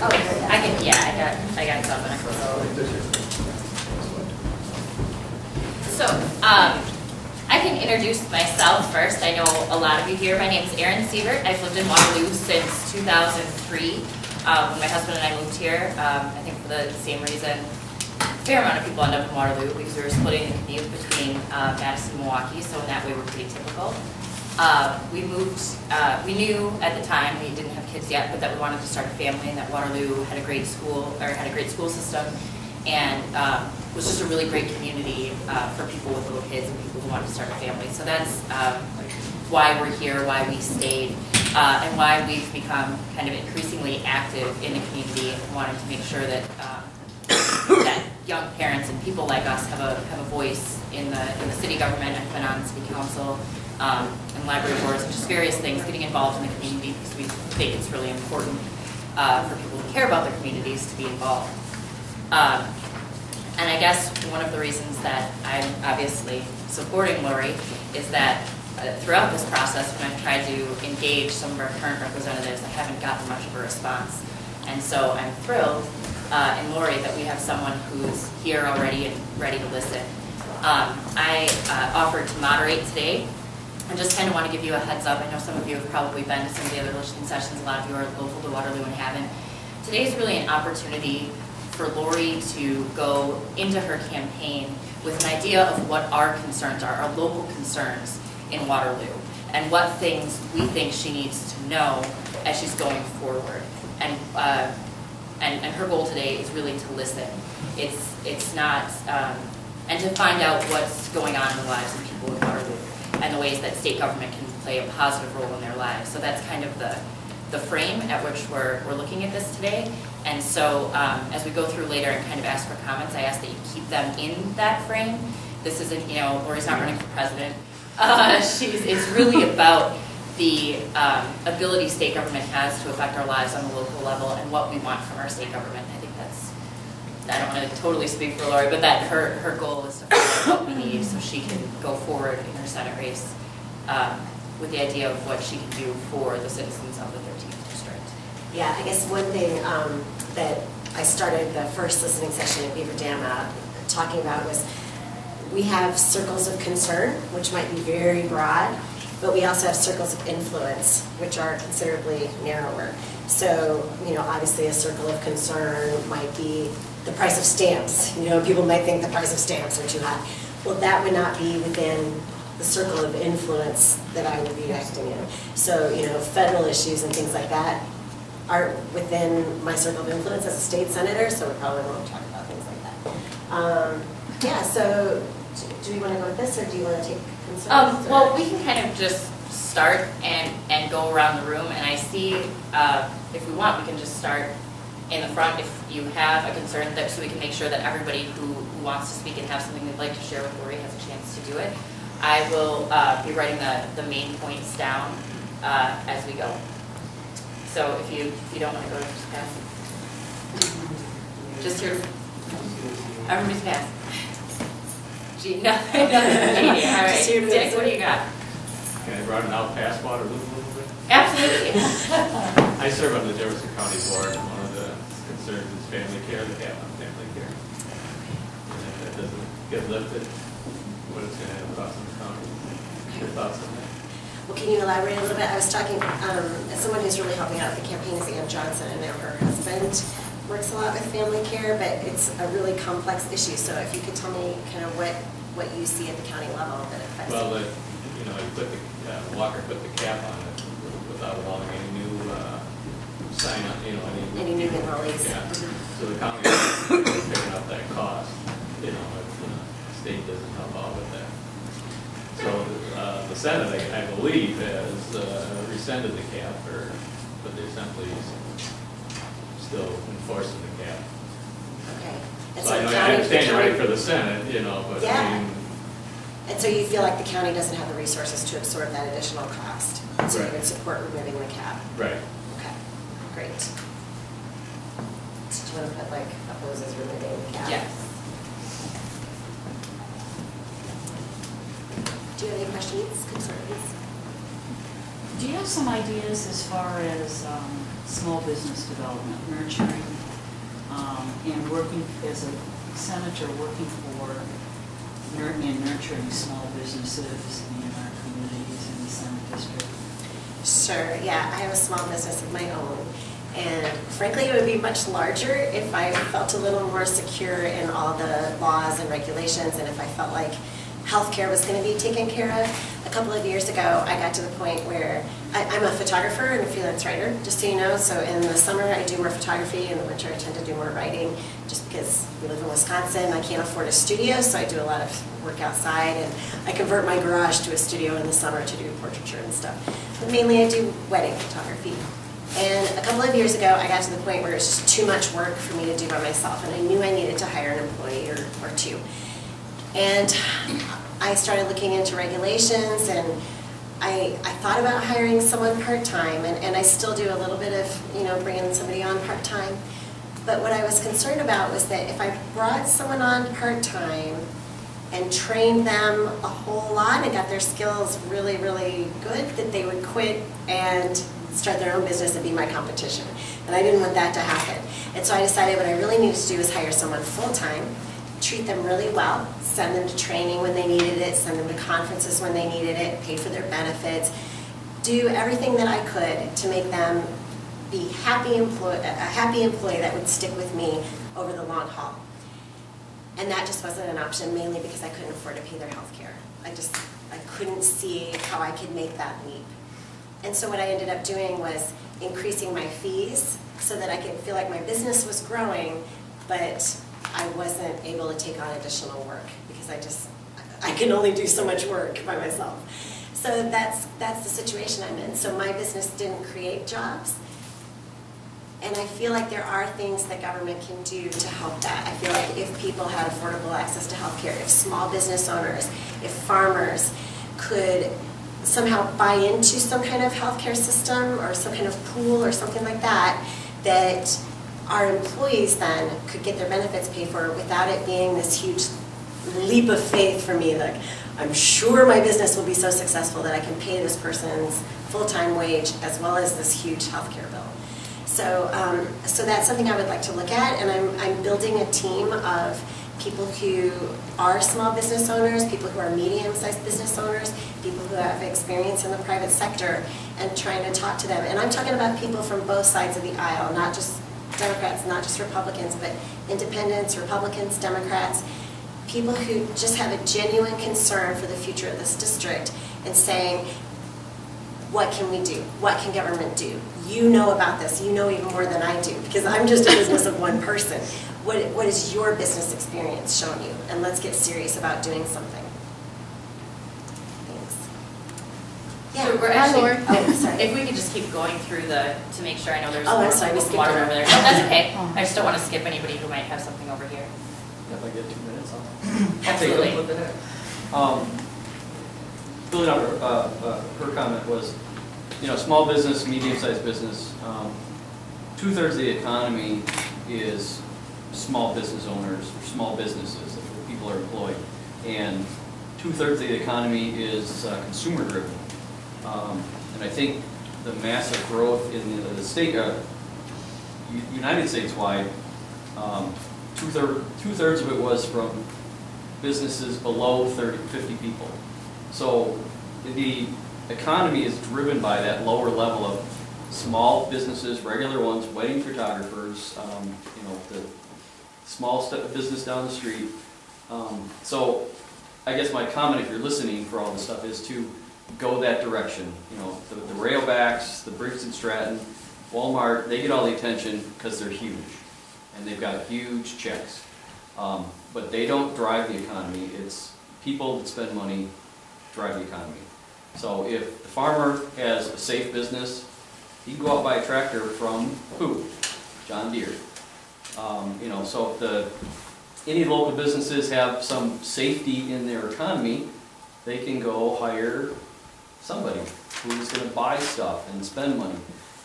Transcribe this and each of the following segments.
Oh, I can, yeah, I got some and I can go. So, I can introduce myself first. I know a lot of you here. My name is Erin Sievert. I've lived in Waterloo since 2003. When my husband and I moved here, I think for the same reason, a fair amount of people end up in Waterloo because we were splitting the commute between Madison and Milwaukee, so in that way we're pretty typical. We moved, we knew at the time, we didn't have kids yet, but that we wanted to start a family and that Waterloo had a great school, or had a great school system, and was just a really great community for people with little kids and people who wanted to start a family. So that's why we're here, why we stayed, and why we've become kind of increasingly active in the community and wanted to make sure that that young parents and people like us have a voice in the city government. I've been on city council and library boards and just various things, getting involved in the community because we think it's really important for people who care about their communities to be involved. And I guess one of the reasons that I'm obviously supporting Lori is that throughout this process, when I've tried to engage some of our current representatives, I haven't gotten much of a response. And so I'm thrilled in Lori that we have someone who's here already and ready to listen. I offered to moderate today. I just kind of want to give you a heads up. I know some of you have probably been to some of the other listening sessions. A lot of you are local to Waterloo and haven't. Today is really an opportunity for Lori to go into her campaign with an idea of what our concerns are, our local concerns in Waterloo, and what things we think she needs to know as she's going forward. And her goal today is really to listen. It's not, and to find out what's going on in the lives of people in Waterloo and the ways that state government can play a positive role in their lives. So that's kind of the frame at which we're looking at this today. And so as we go through later and kind of ask for comments, I ask that you keep them in that frame. This isn't, Lori's not running for president. It's really about the ability state government has to affect our lives on the local level and what we want from our state government. I think I don't want to totally speak for Lori, but that her goal is to find out what we need so she can go forward in her Senate race with the idea of what she can do for the citizens of the 13th district. Yeah, I guess one thing that I started the first listening session at Beaver Dam talking about was we have circles of concern, which might be very broad, but we also have circles of influence, which are considerably narrower. So, obviously a circle of concern might be the price of stamps. People might think the price of stamps are too high. Well, that would not be within the circle of influence that I would be acting in. So, federal issues and things like that aren't within my circle of influence as a state senator, so we probably won't talk about things like that. Yeah, so do we want to go with this, or do you want to take concerns? Well, we can kind of just start and go around the room, and I see, if we want, we can just start in the front if you have a concern, so we can make sure that everybody who wants to speak and have something they'd like to share with Lori has a chance to do it. I will be writing the main points down as we go. So if you don't want to go, just pass. Just here. Everybody's pass. Gee, nothing. All right. Dick, what do you got? Can I broaden out past Waterloo a little bit? Absolutely. I serve on the Jefferson County Board, and one of the concerns is family care, the cap on family care. And if that doesn't get lifted, what it's going to have cost in the county. Your thoughts on that? Well, can you elaborate a little bit? I was talking, as someone who's really helping out with the campaign is Ann Johnson, and now her husband works a lot with family care, but it's a really complex issue. So if you could tell me kind of what you see at the county level that affects Well, you put Walker put the cap on it without allowing any new sign up, any new enrollees. Yeah. So the county is picking up that cost, if the state doesn't help out with that. So the Senate, I believe, has rescinded the cap, but the Assembly is still enforcing the cap. Okay. And So I understand you're right for the Senate, but yeah. I mean. And so you feel like the county doesn't have the resources to absorb that additional cost, so Right. you would support removing the cap. Right. Okay, great. So do you want to put opposes removing the cap? Yes. Do you have any questions, concerns? Do you have some ideas as far as small business development, nurturing, and working as a senator, working for and nurturing small businesses in our communities in the Senate District? Sure, yeah, I have a small business of my own. And frankly, it would be much larger if I felt a little more secure in all the laws and regulations, and if I felt like healthcare was going to be taken care of. A couple of years ago, I got to the point where I'm a photographer and a freelance writer, just so you know. So in the summer, I do more photography. In the winter, I tend to do more writing, just because we live in Wisconsin. I can't afford a studio, so I do a lot of work outside, and I convert my garage to a studio in the summer to do portraiture and stuff. But mainly, I do wedding photography. And a couple of years ago, I got to the point where it was just too much work for me to do by myself, and I knew I needed to hire an employee or two. And I started looking into regulations, and I thought about hiring someone part-time, and I still do a little bit of, bringing somebody on part-time. But what I was concerned about was that if I brought someone on part-time and trained them a whole lot and got their skills really, really good, that they would quit and start their own business and be my competition. And I didn't want that to happen. And so I decided what I really needed to do was hire someone full-time, treat them really well, send them to training when they needed it, send them to conferences when they needed it, pay for their benefits, do everything that I could to make them be a happy employee that would stick with me over the long haul. And that just wasn't an option, mainly because I couldn't afford to pay their health care. I couldn't see how I could make that leap. And so what I ended up doing was increasing my fees so that I could feel like my business was growing, but I wasn't able to take on additional work because I can only do so much work by myself. So that's the situation I'm in. So my business didn't create jobs. And I feel like there are things that government can do to help that. I feel like if people had affordable access to health care, if small business owners, if farmers could somehow buy into some kind of healthcare system or some kind of pool or something like that, that our employees then could get their benefits paid for without it being this huge leap of faith for me. Like, I'm sure my business will be so successful that I can pay this person's full-time wage as well as this huge healthcare bill. So that's something I would like to look at, and I'm building a team of people who are small business owners, people who are medium-sized business owners, people who have experience in the private sector, and trying to talk to them. And I'm talking about people from both sides of the aisle, not just Democrats, not just Republicans, but independents, Republicans, Democrats, people who just have a genuine concern for the future of this district and saying, what can we do? What can government do? You know about this. You know even more than I do, because I'm just a business of one person. What has your business experience shown you? And let's get serious about doing something. Thanks. Yeah. So we're actually, Oh, sorry. if we could just keep going through to make sure I know there's Oh, I'm more sorry, we skipped water over. over there. No, that's okay. I just don't want to skip anybody who might have something over here. If I get 2 minutes, I'll Absolutely. take it. Building on her comment was, small business, medium-sized business, 2/3 of the economy is small business owners, or small businesses, that's where people are employed, and 2/3 of the economy is consumer-driven. And I think the massive growth in the state, United States-wide, two-thirds of it was from businesses below 50 people. So the economy is driven by that lower level of small businesses, regular ones, wedding photographers, the small business down the street. So I guess my comment, if you're listening for all this stuff, is to go that direction. The Railbacks, the Briggs and Stratton, Walmart, they get all the attention because they're huge and they've got huge checks. But they don't drive the economy. It's people that spend money drive the economy. So if the farmer has a safe business, he can go out and buy a tractor from who? John Deere. So if any local businesses have some safety in their economy, they can go hire somebody who's going to buy stuff and spend money.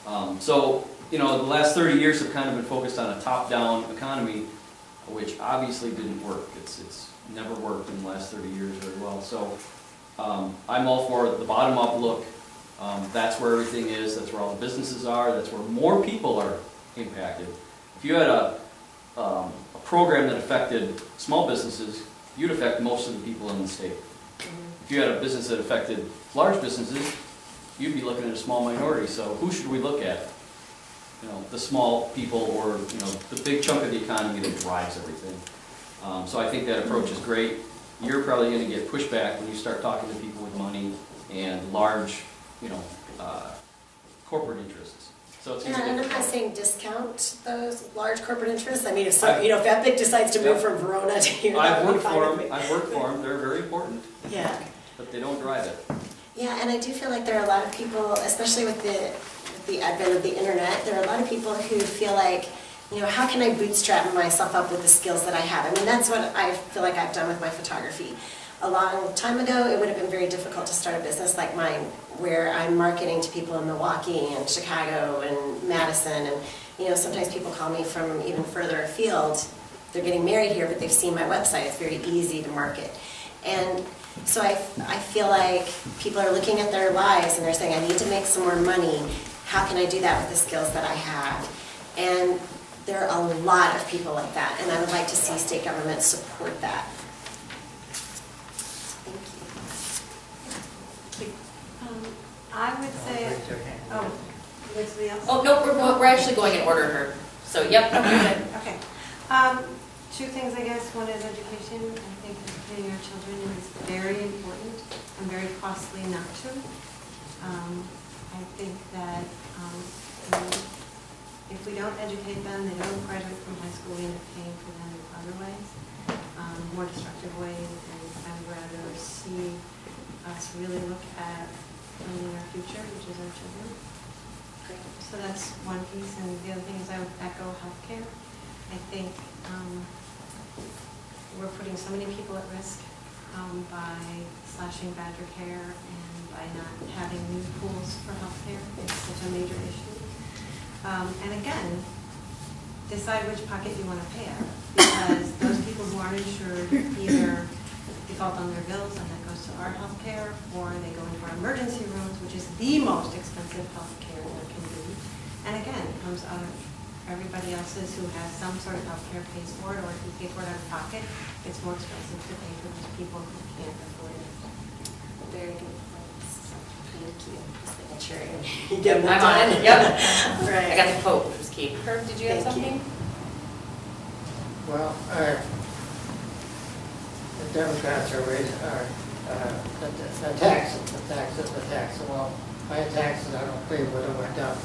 The last 30 years have kind of been focused on a top-down economy, which obviously didn't work. It's never worked in the last 30 years very well. So I'm all for the bottom-up look That's where everything is, that's where all the businesses are, that's where more people are impacted. If you had a program that affected small businesses, you'd affect most of the people in the state. If you had a business that affected large businesses, you'd be looking at a small minority. So who should we look at? You know, the small people, or you know, the big chunk of the economy that drives everything. So I think that approach is great. You're probably going to get pushback when you start talking to people with money and large, you know, corporate interests. So it's Yeah, gonna and get- I'm not saying discount those large corporate interests. I mean, if some, if Epic decides to move from Verona to here, that I've would be worked fine for with them. me. I've worked for them. They're very important, Yeah. but they don't drive it. Yeah, and I do feel like there are a lot of people, especially with the advent of the internet, there are a lot of people who feel like, you know, how can I bootstrap myself up with the skills that I have? I mean, that's what I feel like I've done with my photography. A long time ago, it would have been very difficult to start a business like mine, where I'm marketing to people in Milwaukee and Chicago and Madison, and you know, sometimes people call me from even further afield. They're getting married here, but they've seen my website. It's very easy to market. And so I feel like people are looking at their lives and they're saying, I need to make some more money. How can I do that with the skills that I have? And there are a lot of people like that, and I would like to see state government support that. Thank you. I would say, oh, you got somebody else? Oh, no, we're actually going in order here. So, yep, no, you're good. Okay. Two things, I guess. One is education. I think educating our children is very important and very costly not to. I think that if we don't educate them, they don't graduate from high school, we end up paying for them in other ways, more destructive ways, and I would rather see us really look at funding our future, which is our children. So that's one piece, and the other thing is I would echo healthcare. I think we're putting so many people at risk by slashing Badger Care and by not having new pools for healthcare. It's such a major issue. And again, decide which pocket you want to pay out of, because those people who aren't insured either default on their bills and that goes to our healthcare, or they go into our emergency rooms, which is the most expensive healthcare there can be. And again, it comes out of everybody else's who has some sort of healthcare pays for it, or if you pay for it out of pocket, it's more expensive to pay for those people who can't afford it. Very good points. Thank you. Signature. You get them I'm done. on it, yep. Right. I got the quote, which was key. Herb, did you have Thank you. something? Well, the Democrats are raising the taxes. Well, my taxes, I don't think would have went up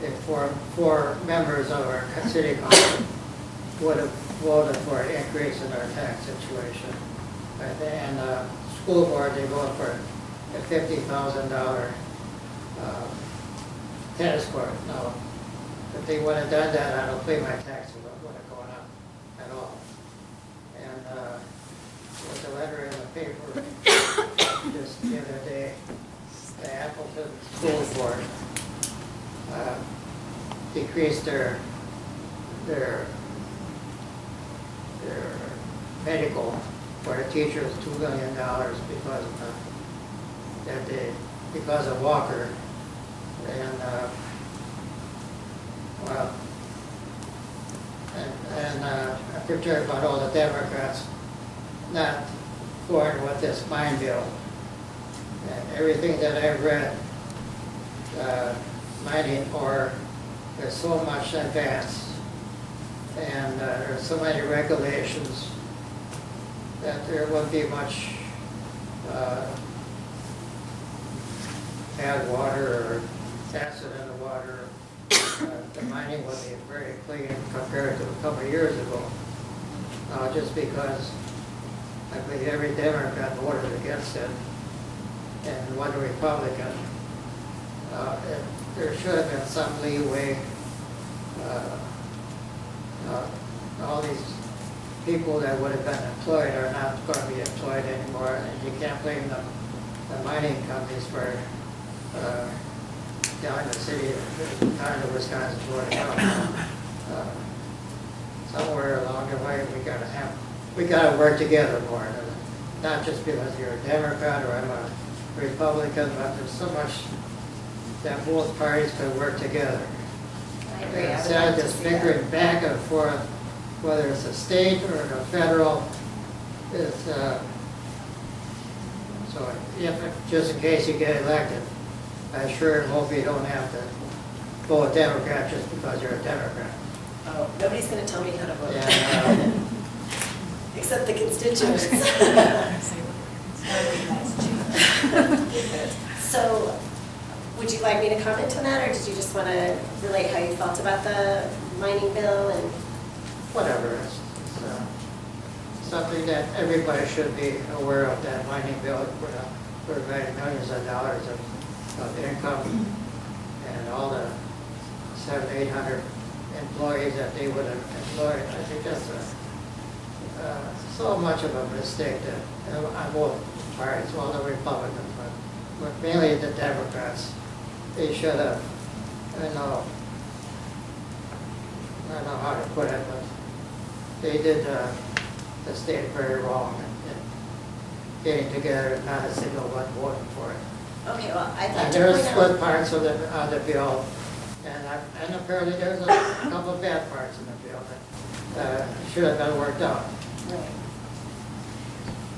if four members of our city council would have voted for an increase in our tax situation. And school board, they voted for a $50,000 tennis court. Now, if they would have done that, I don't think my taxes would have gone up at all. And with the letter in the paper just the other day, the Appleton School Board decreased their medical for the teachers $2 million because of Walker. And I'm concerned about all the Democrats not going with this mine bill. And everything that I've read, mining ore, there's so much advance, and there's so many regulations that there won't be much bad water or acid in the water. The mining will be very clean compared to a couple of years ago. Just because I believe every Democrat voted against it and one Republican. There should have been some leeway. All these people that would have been employed are not going to be employed anymore, and you can't blame the mining companies for down in the city, kind of Wisconsin, voting out. Somewhere along the way, we got to work together more, not just because you're a Democrat or I'm a Republican, but there's so much that both parties could work together. I agree. I would Instead like of to just see that. bickering back and forth, whether it's a state or a federal, it's, so if, just in case you get elected, I sure hope you don't have to vote Democrat just because you're a Democrat. Oh, nobody's going to tell me how to vote. Yeah, Except the constituents. So, would you like me to comment on that, or did you just want to relate how you felt about the mining bill and? whatever, it's something that everybody should be aware of, that mining bill would provide millions of dollars of income and all the 700-800 employees that they would have employed. I think that's so much of a mistake that on both parties, well, the Republicans, but mainly the Democrats, they should have, I don't know how to put it, but they did the state very wrong in getting together and not a single one voting for it. Okay, well, I'd like And to there's point split out. parts of the bill, and apparently there's a couple of bad parts in the bill that should have been worked out. Right.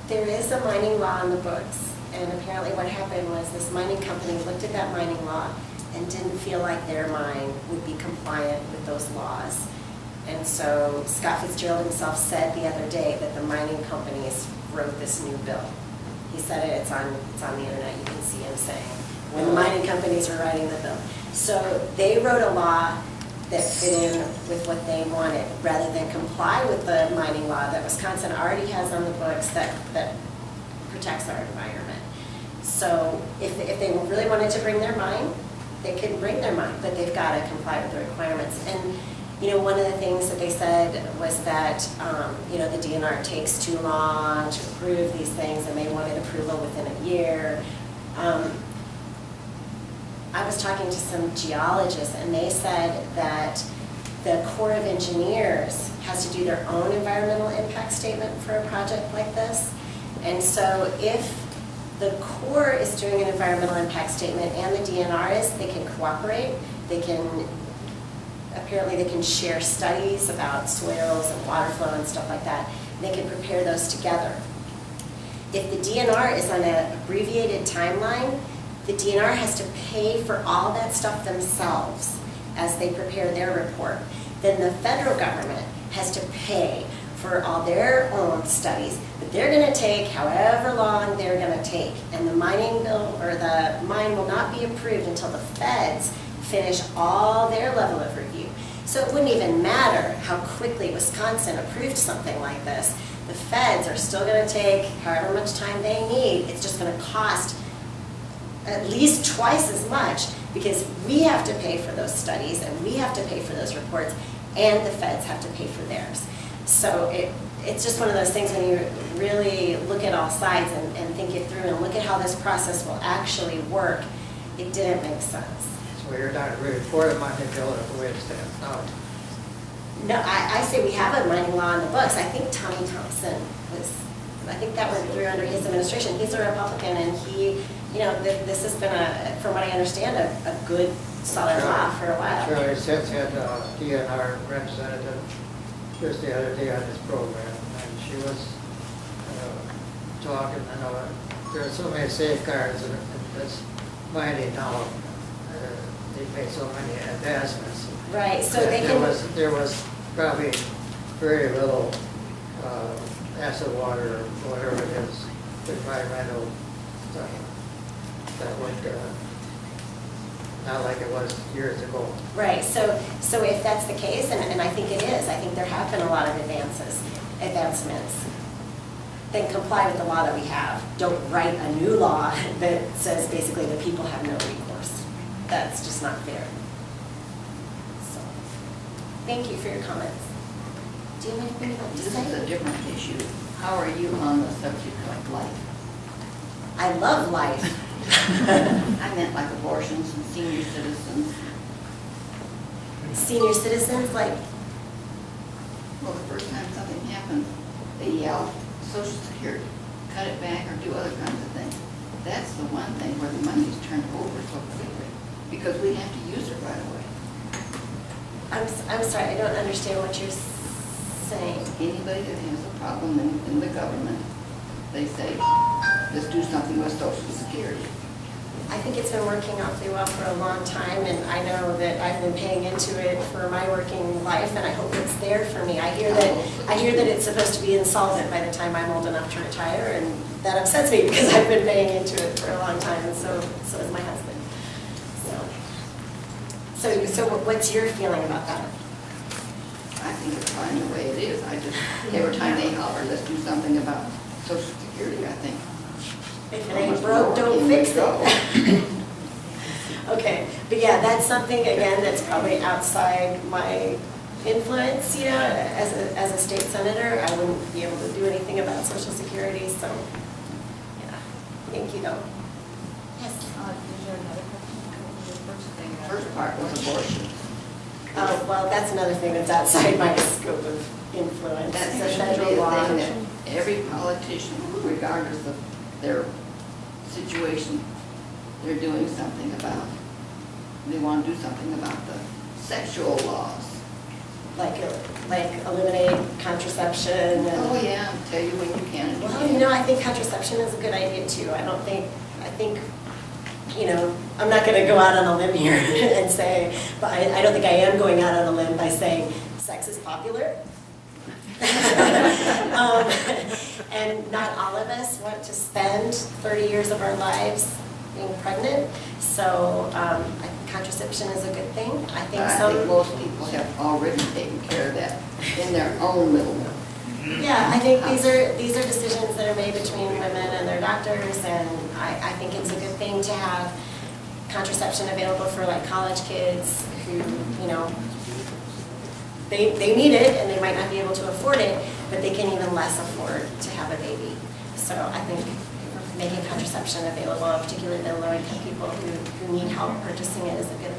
There is a mining law in the books, and apparently what happened was this mining company looked at that mining law and didn't feel like their mine would be compliant with those laws. And so Scott Fitzgerald himself said the other day that the mining companies wrote this new bill. He said it, it's on the internet, you can see him saying, when the mining companies were writing the bill. So they wrote a law that fit in with what they wanted, rather than comply with the mining law that Wisconsin already has on the books that protects our environment. So if they really wanted to bring their mine, they could bring their mine, but they've got to comply with the requirements. And one of the things that they said was that, the DNR takes too long to approve these things, and they wanted approval within a year. I was talking to some geologists, and they said that the Corps of Engineers has to do their own environmental impact statement for a project like this. And so if the Corps is doing an environmental impact statement and the DNR is, they can cooperate. Apparently they can share studies about soils and water flow and stuff like that. They can prepare those together. If the DNR is on an abbreviated timeline, the DNR has to pay for all that stuff themselves as they prepare their report. Then the federal government has to pay for all their own studies, but they're going to take however long they're going to take. And the mining bill, or the mine, will not be approved until the feds finish all their level of review. So it wouldn't even matter how quickly Wisconsin approved something like this. The feds are still going to take however much time they need. It's just going to cost at least twice as much, because we have to pay for those studies and we have to pay for those reports, and the feds have to pay for theirs. So it's just one of those things when you really look at all sides and think it through and look at how this process will actually work, it didn't make sense. So you're not really for the mining bill the way it stands now. No, I say we have a mining law in the books. I think Tommy Thompson I think that went through under his administration. He's a Republican, and he, this has been from what I understand, a good solid law for a while. Charlie Sitz had a DNR representative just the other day on his program, and she was talking, there are so many safeguards in this mining now. They've made so many advancements. Right, so they can. There was probably very little acid water or whatever it is, environmental stuff that would, not like it was years ago. Right, so if that's the case, and I think it is, I think there have been a lot of advancements, then comply with the law that we have. Don't write a new law that says basically the people have no recourse. That's just not fair. So, thank you for your comments. Do you have anything you'd like to This is say? a different issue. How are you on the subject of life? I love life. I meant like abortions and senior citizens. Senior citizens, like, Well, the first time something happens, they yell Social Security, cut it back, or do other kinds of things. That's the one thing where the money's turned over so quickly, because we have to use it right away. I'm sorry, I don't understand what you're saying. Anybody that has a problem in the government, they say, let's do something with Social Security. I think it's been working awfully well for a long time, and I know that I've been paying into it for my working life, and I hope it's there for me. I hear that it's supposed to be insolvent by the time I'm old enough to retire, and that upsets me because I've been paying into it for a long time, and so is my husband. So what's your feeling about that? I think it's fine the way it is. I just, every time they holler, let's do something about Social Security, I think. If it ain't broke, don't fix it. Okay, but yeah, that's something, again, that's probably outside my influence, you know, as a state senator. I wouldn't be able to do anything about Social Security, so, yeah. Thank you, though. Yes? Is there another question? The first thing. First part was abortion. Oh, well, that's another thing that's outside my scope of influence. That It's a should federal be a law. thing that every politician, regardless of their situation, they're doing something about. They want to do something about the sexual laws. Like eliminate contraception. And, Oh, yeah, tell you when you can and you well, can't. you know, I think contraception is a good idea too. I think, you know, I'm not going to go out on a limb here and say, but I don't think I am going out on a limb by saying sex is popular. And not all of us want to spend 30 years of our lives being pregnant. So I think contraception is a good thing. I think I think most people have already taken care of that in their own little. Yeah, I think these are decisions that are made between women and their doctors, and I think it's a good thing to have contraception available for like college kids who, you know, they need it and they might not be able to afford it, but they can even less afford to have a baby. So I think making contraception available, particularly to low-income people who need help purchasing it, is a good